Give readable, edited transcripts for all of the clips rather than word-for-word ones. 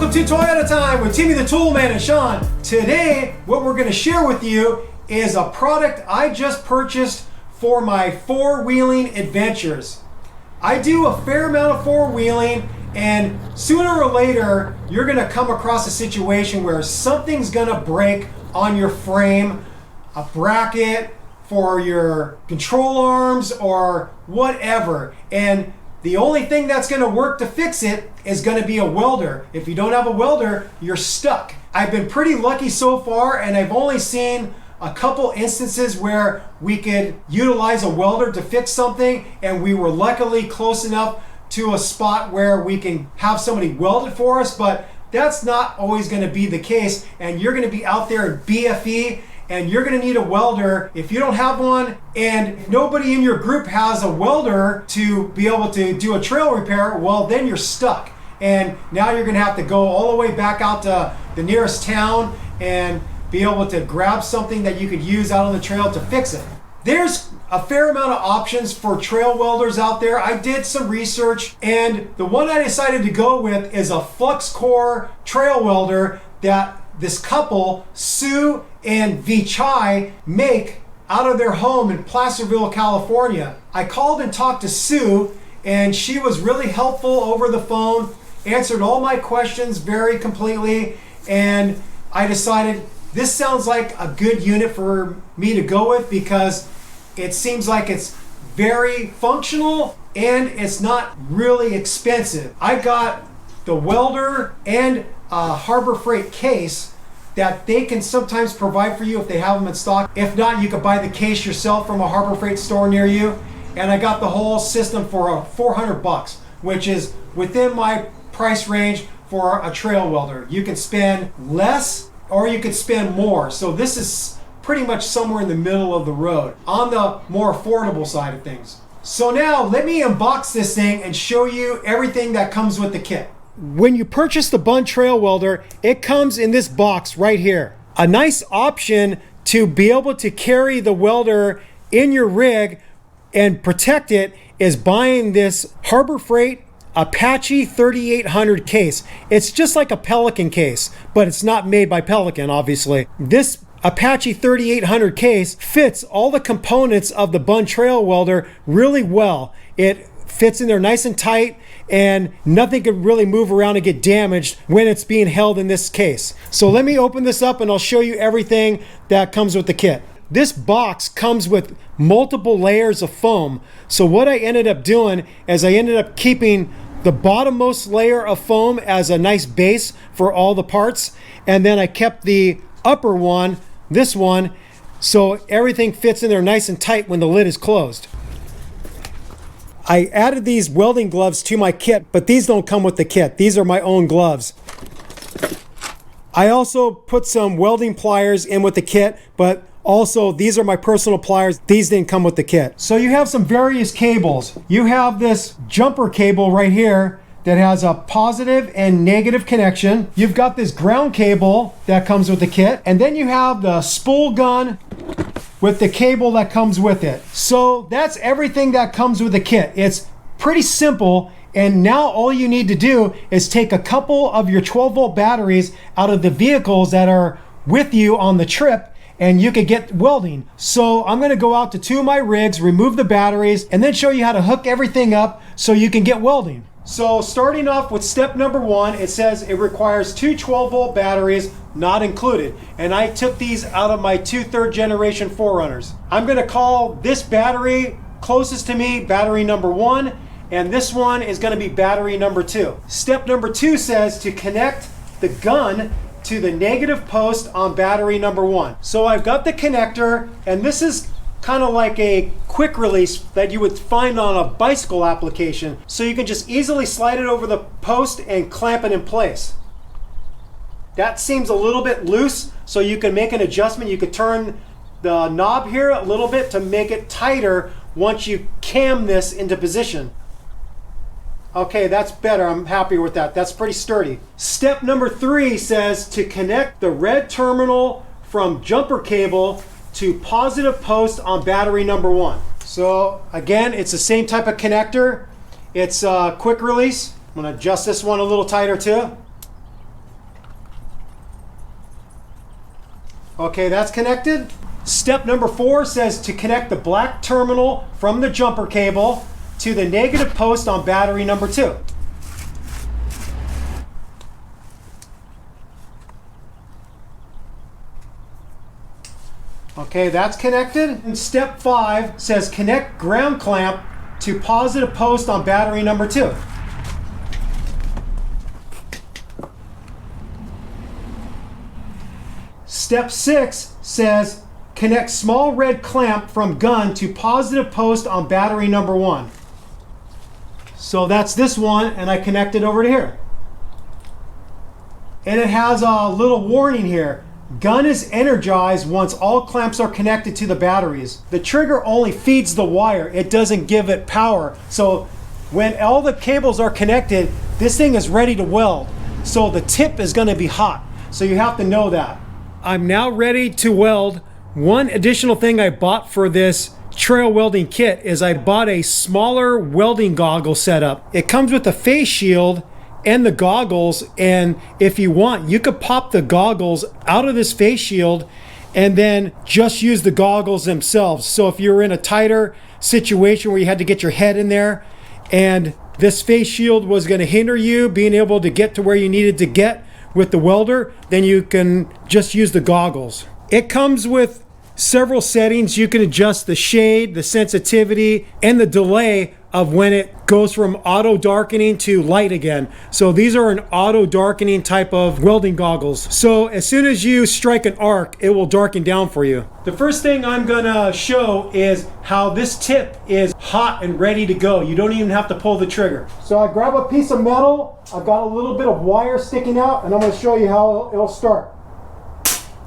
Welcome to Toyota Time with Timmy the Toolman and Sean. Today, what we're going to share with you is a product I just purchased for my four-wheeling adventures. I do a fair amount of four-wheeling, and sooner or later, you're going to come across a situation where something's going to break on your frame, a bracket for your control arms or whatever. And the only thing that's going to work to fix it is going to be a welder. If you don't have a welder, you're stuck. I've been pretty lucky so far, and I've only seen a couple instances where we could utilize a welder to fix something, and we were luckily close enough to a spot where we can have somebody weld it for us, but that's not always going to be the case, and you're going to be out there in BFE, and you're going to need a welder. If you don't have one and nobody in your group has a welder to be able to do a trail repair, well, then you're stuck. And now you're going to have to go all the way back out to the nearest town and be able to grab something that you could use out on the trail to fix it. There's a fair amount of options for trail welders out there. I did some research, and the one I decided to go with is a flux core trail welder that this couple, Sue and Vichai, make out of their home in Placerville, California. I called and talked to Sue, and she was really helpful over the phone, answered all my questions very completely, and I decided this sounds like a good unit for me to go with because it seems like it's very functional and it's not really expensive. I got the welder and a Harbor Freight case that they can sometimes provide for you if they have them in stock. If not, you could buy the case yourself from a Harbor Freight store near you. And I got the whole system for $400, which is within my price range for a trail welder. You can spend less or you could spend more. So this is pretty much somewhere in the middle of the road on the more affordable side of things. So now let me unbox this thing and show you everything that comes with the kit. When you purchase the Bun Trail Welder, it comes in this box right here. A nice option to be able to carry the welder in your rig and protect it is buying this Harbor Freight Apache 3800 case. It's just like a Pelican case, but it's not made by Pelican, obviously. This Apache 3800 case fits all the components of the Bun Trail Welder really well. It fits in there nice and tight, and nothing can really move around and get damaged when it's being held in this case. So let me open this up and I'll show you everything that comes with the kit. This box comes with multiple layers of foam. So what I ended up doing is I ended up keeping the bottommost layer of foam as a nice base for all the parts, and then I kept the upper one, this one, so everything fits in there nice and tight when the lid is closed. I added these welding gloves to my kit, but these don't come with the kit. These are my own gloves. I also put some welding pliers in with the kit, but also these are my personal pliers. These didn't come with the kit. So you have some various cables. You have this jumper cable right here that has a positive and negative connection. You've got this ground cable that comes with the kit, and then you have the spool gun with the cable that comes with it. So that's everything that comes with the kit. It's pretty simple, and now all you need to do is take a couple of your 12-volt batteries out of the vehicles that are with you on the trip, and you could get welding. So I'm gonna go out to two of my rigs, remove the batteries, and then show you how to hook everything up so you can get welding. So starting off with step number one, it says it requires two 12-volt batteries, not included. And I took these out of my two third-generation 4Runners. I'm gonna call this battery closest to me battery number one, and this one is gonna be battery number two. Step number two says to connect the gun to the negative post on battery number one. So I've got the connector, and this is kind of like a quick release that you would find on a bicycle application. So you can just easily slide it over the post and clamp it in place. That seems a little bit loose, so you can make an adjustment. You could turn the knob here a little bit to make it tighter once you cam this into position. Okay, that's better. I'm happy with that. That's pretty sturdy. Step number three says to connect the red terminal from jumper cable to positive post on battery number one. So again, it's the same type of connector. It's a quick release. I'm gonna adjust this one a little tighter too. Okay, that's connected. Step number 4 says to connect the black terminal from the jumper cable to the negative post on battery number 2. Okay, that's connected. And step 5 says connect ground clamp to positive post on battery number 2. Step 6 says connect small red clamp from gun to positive post on battery number 1. So that's this one, and I connect it over to here. And it has a little warning here. Gun is energized once all clamps are connected to the batteries. The trigger only feeds the wire, it doesn't give it power. So when all the cables are connected, this thing is ready to weld. So the tip is going to be hot. So you have to know that. I'm now ready to weld. One additional thing I bought for this trail welding kit is I bought a smaller welding goggle setup. It comes with a face shield and the goggles, and if you want, you could pop the goggles out of this face shield and then just use the goggles themselves. So if you're in a tighter situation where you had to get your head in there and this face shield was going to hinder you being able to get to where you needed to get with the welder, then you can just use the goggles. It comes with several settings. You can adjust the shade, the sensitivity, and the delay of when it goes from auto darkening to light again. So these are an auto darkening type of welding goggles. So as soon as you strike an arc, it will darken down for you. The first thing I'm gonna show is how this tip is hot and ready to go. You don't even have to pull the trigger. So I grab a piece of metal, I've got a little bit of wire sticking out, and I'm gonna show you how it'll start.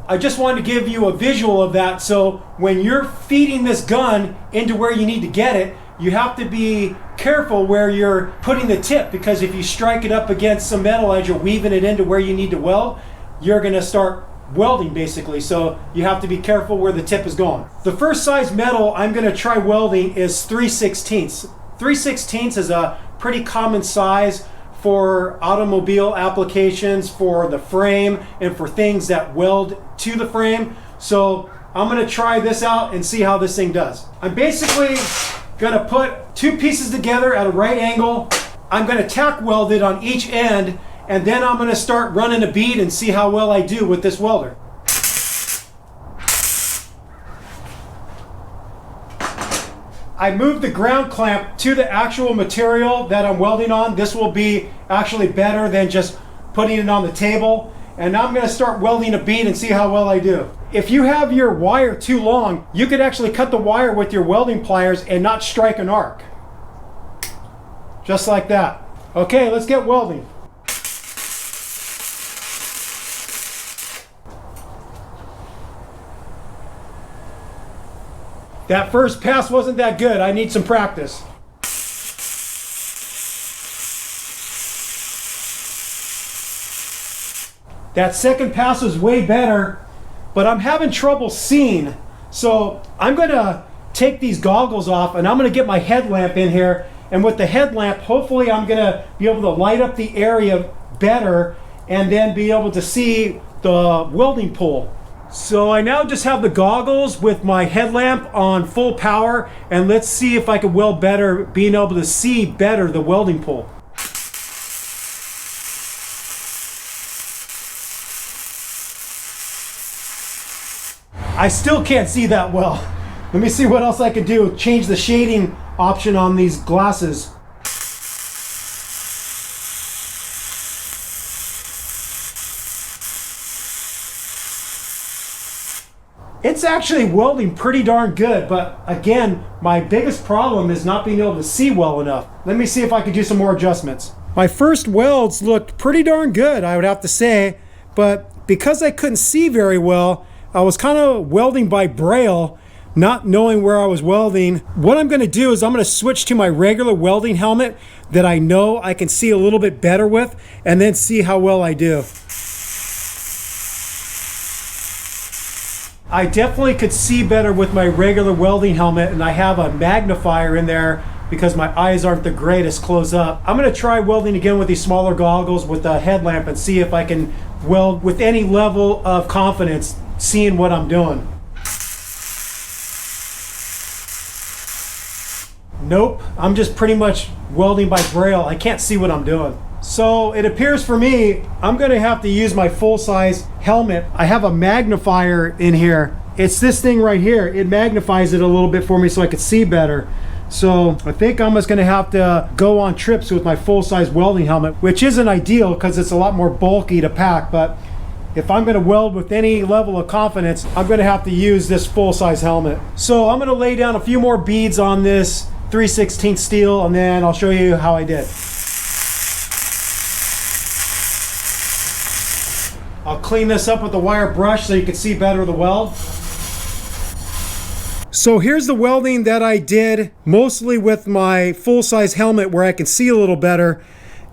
I just wanted to give you a visual of that, so when you're feeding this gun into where you need to get it, you have to be careful where you're putting the tip, because if you strike it up against some metal as you're weaving it into where you need to weld, you're going to start welding basically. So you have to be careful where the tip is going. The first size metal I'm going to try welding is 3/16. 3/16 is a pretty common size for automobile applications, for the frame, and for things that weld to the frame. So I'm going to try this out and see how this thing does. I'm basically gonna put two pieces together at a right angle. I'm gonna tack weld it on each end, and then I'm gonna start running a bead and see how well I do with this welder. I moved the ground clamp to the actual material that I'm welding on. This will be actually better than just putting it on the table. And now I'm gonna start welding a bead and see how well I do. If you have your wire too long, you could actually cut the wire with your welding pliers and not strike an arc. Just like that. Okay, let's get welding. That first pass wasn't that good. I need some practice. That second pass was way better, but I'm having trouble seeing. So I'm gonna take these goggles off and I'm gonna get my headlamp in here. And with the headlamp, hopefully I'm gonna be able to light up the area better and then be able to see the welding pool. So I now just have the goggles with my headlamp on full power, and let's see if I can weld better, being able to see better the welding pool. I still can't see that well. Let me see what else I can do. Change the shading option on these glasses. It's actually welding pretty darn good, but again, my biggest problem is not being able to see well enough. Let me see if I can do some more adjustments. My first welds looked pretty darn good, I would have to say, but because I couldn't see very well, I was kind of welding by braille, not knowing where I was welding. What I'm gonna do is I'm gonna switch to my regular welding helmet that I know I can see a little bit better with, and then see how well I do. I definitely could see better with my regular welding helmet, and I have a magnifier in there because my eyes aren't the greatest close up. I'm gonna try welding again with these smaller goggles with the headlamp and see if I can weld with any level of confidence. seeing what I'm doing. Nope, I'm just pretty much welding by braille. I can't see what I'm doing. So it appears for me, I'm gonna have to use my full-size helmet. I have a magnifier in here. It's this thing right here. It magnifies it a little bit for me so I can see better. So I think I'm just gonna have to go on trips with my full-size welding helmet, which isn't ideal because it's a lot more bulky to pack, but if I'm gonna weld with any level of confidence, I'm gonna have to use this full-size helmet. So I'm gonna lay down a few more beads on this 3/16 steel, and then I'll show you how I did. I'll clean this up with a wire brush so you can see better the weld. So here's the welding that I did, mostly with my full-size helmet where I can see a little better.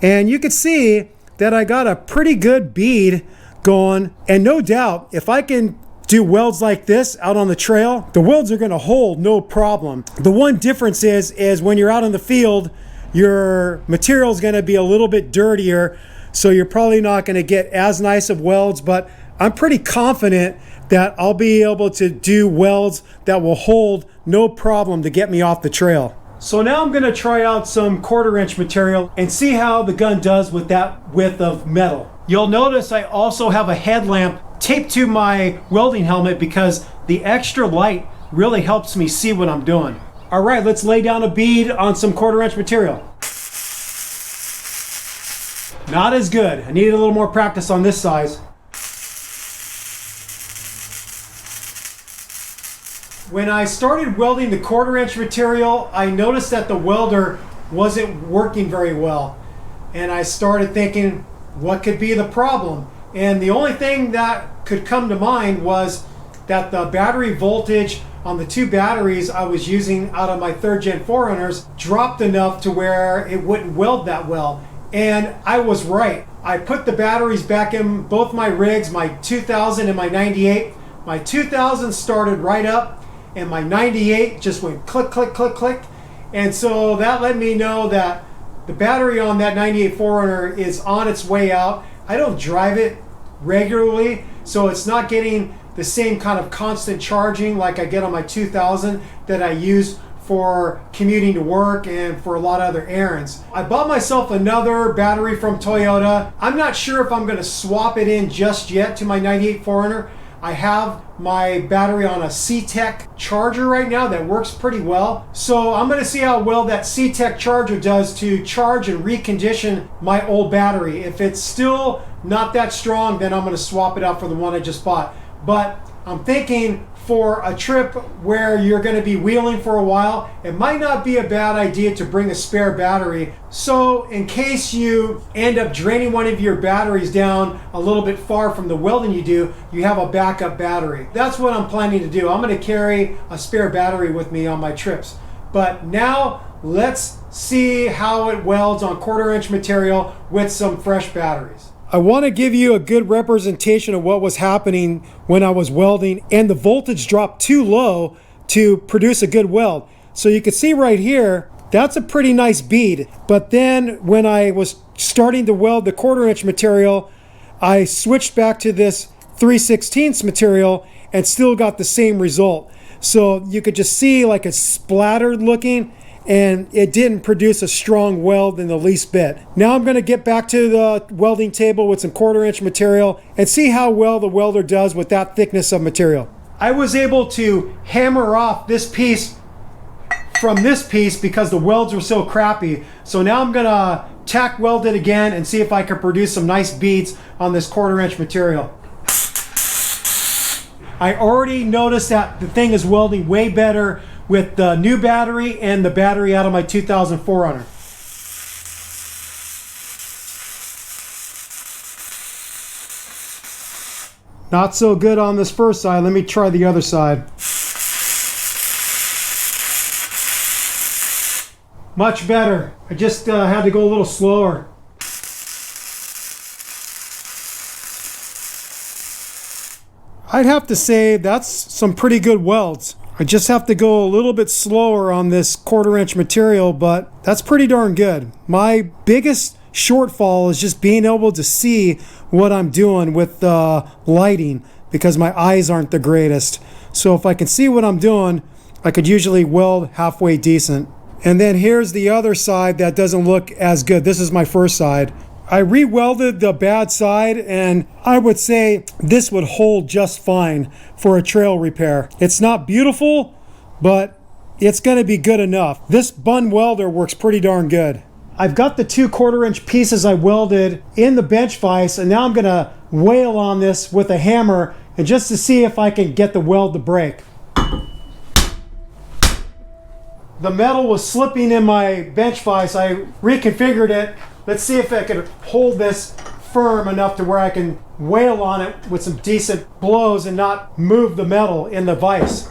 And you can see that I got a pretty good bead going. And no doubt, if I can do welds like this out on the trail, the welds are gonna hold no problem. The one difference is when you're out in the field, your material is gonna be a little bit dirtier, so you're probably not gonna get as nice of welds, but I'm pretty confident that I'll be able to do welds that will hold no problem to get me off the trail. So now I'm gonna try out some 1/4" material and see how the gun does with that width of metal. You'll notice I also have a headlamp taped to my welding helmet because the extra light really helps me see what I'm doing. All right, let's lay down a bead on some 1/4" material. Not as good. I need a little more practice on this size. When I started welding the 1/4" material, I noticed that the welder wasn't working very well. And I started thinking, what could be the problem? And the only thing that could come to mind was that the battery voltage on the 2 batteries I was using out of my 3rd Gen 4Runners dropped enough to where it wouldn't weld that well. And I was right. I put the batteries back in both my rigs, my 2000 and my 98. My 2000 started right up, and my 98 just went click, click, click, click. And so that let me know that the battery on that 98 4Runner is on its way out. I don't drive it regularly, so it's not getting the same kind of constant charging like I get on my 2000 that I use for commuting to work and for a lot of other errands. I bought myself another battery from Toyota. I'm not sure if I'm going to swap it in just yet to my 98 4Runner. I have my battery on a C-Tech charger right now that works pretty well. So I'm going to see how well that C-Tech charger does to charge and recondition my old battery. If it's still not that strong, then I'm going to swap it out for the one I just bought. But I'm thinking for a trip where you're going to be wheeling for a while, it might not be a bad idea to bring a spare battery. So in case you end up draining one of your batteries down a little bit far from the welding you do, you have a backup battery. That's what I'm planning to do. I'm going to carry a spare battery with me on my trips. But now let's see how it welds on 1/4" material with some fresh batteries. I want to give you a good representation of what was happening when I was welding, and the voltage dropped too low to produce a good weld. So you can see right here, that's a pretty nice bead. But then when I was starting to weld the 1/4" material, I switched back to this 3/16 material and still got the same result. So you could just see like it's splattered looking, and it didn't produce a strong weld in the least bit. Now I'm going to get back to the welding table with some 1/4" material and see how well the welder does with that thickness of material. I was able to hammer off this piece from this piece because the welds were so crappy. So now I'm going to tack weld it again and see if I can produce some nice beads on this 1/4" material. I already noticed that the thing is welding way better with the new battery and the battery out of my 2000 4Runner. Not so good on this first side. Let me try the other side. Much better. I just had to go a little slower. I'd have to say that's some pretty good welds. I just have to go a little bit slower on this 1/4" material, but that's pretty darn good. My biggest shortfall is just being able to see what I'm doing with the lighting. because my eyes aren't the greatest. So if I can see what I'm doing, I could usually weld halfway decent. And then here's the other side that doesn't look as good. This is my first side. I re-welded the bad side, and I would say this would hold just fine for a trail repair. It's not beautiful, but it's gonna be good enough. This Bun welder works pretty darn good. I've got the 2/4 inch pieces I welded in the bench vise, and now I'm gonna whale on this with a hammer, and just to see if I can get the weld to break. The metal was slipping in my bench vise. I reconfigured it. Let's see if I can hold this firm enough to where I can whale on it with some decent blows and not move the metal in the vise.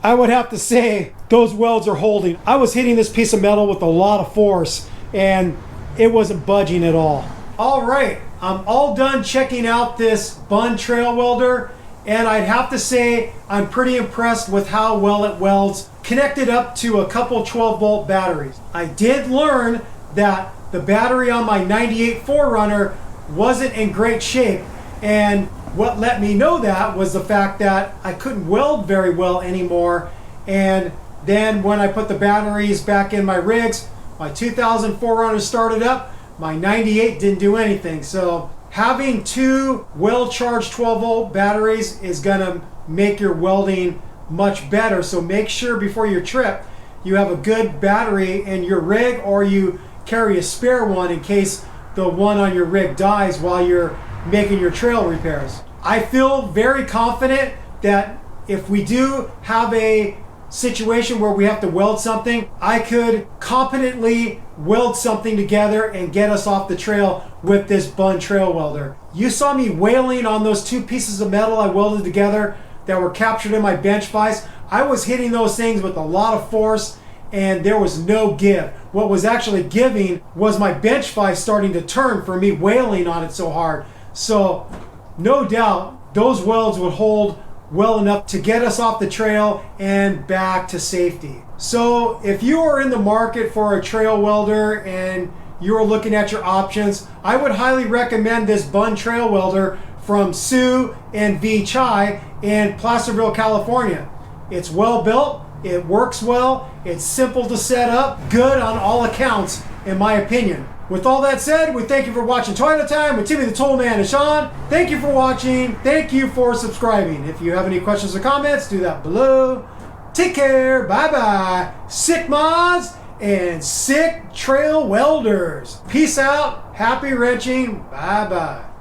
I would have to say those welds are holding. I was hitting this piece of metal with a lot of force and it wasn't budging at all. All right, I'm all done checking out this Bun Trail Welder, and I'd have to say I'm pretty impressed with how well it welds, connected up to a couple 12-volt batteries. I did learn that the battery on my 98 4Runner wasn't in great shape, and what let me know that was the fact that I couldn't weld very well anymore. And then when I put the batteries back in my rigs, my 2000 4Runner started up, my 98 didn't do anything. So having two well-charged 12-volt batteries is gonna make your welding much better. So make sure before your trip you have a good battery in your rig, or you carry a spare one in case the one on your rig dies while you're making your trail repairs. I feel very confident that if we do have a situation where we have to weld something, I could competently weld something together and get us off the trail with this Bun Trail Welder. You saw me wailing on those two pieces of metal I welded together that were captured in my bench vise. I was hitting those things with a lot of force and there was no give. What was actually giving was my bench vise starting to turn for me wailing on it so hard. So no doubt those welds would hold well enough to get us off the trail and back to safety. So if you are in the market for a trail welder and you're looking at your options, I would highly recommend this Bun Trail Welder from Sue and V Chai in Placerville, California. It's well built, it works well, it's simple to set up, good on all accounts in my opinion. With all that said, we thank you for watching Toilet Time with Timmy the Toolman and Sean. Thank you for watching. Thank you for subscribing. If you have any questions or comments, do that below. Take care. Bye-bye. Sick mods and sick trail welders. Peace out. Happy wrenching. Bye-bye.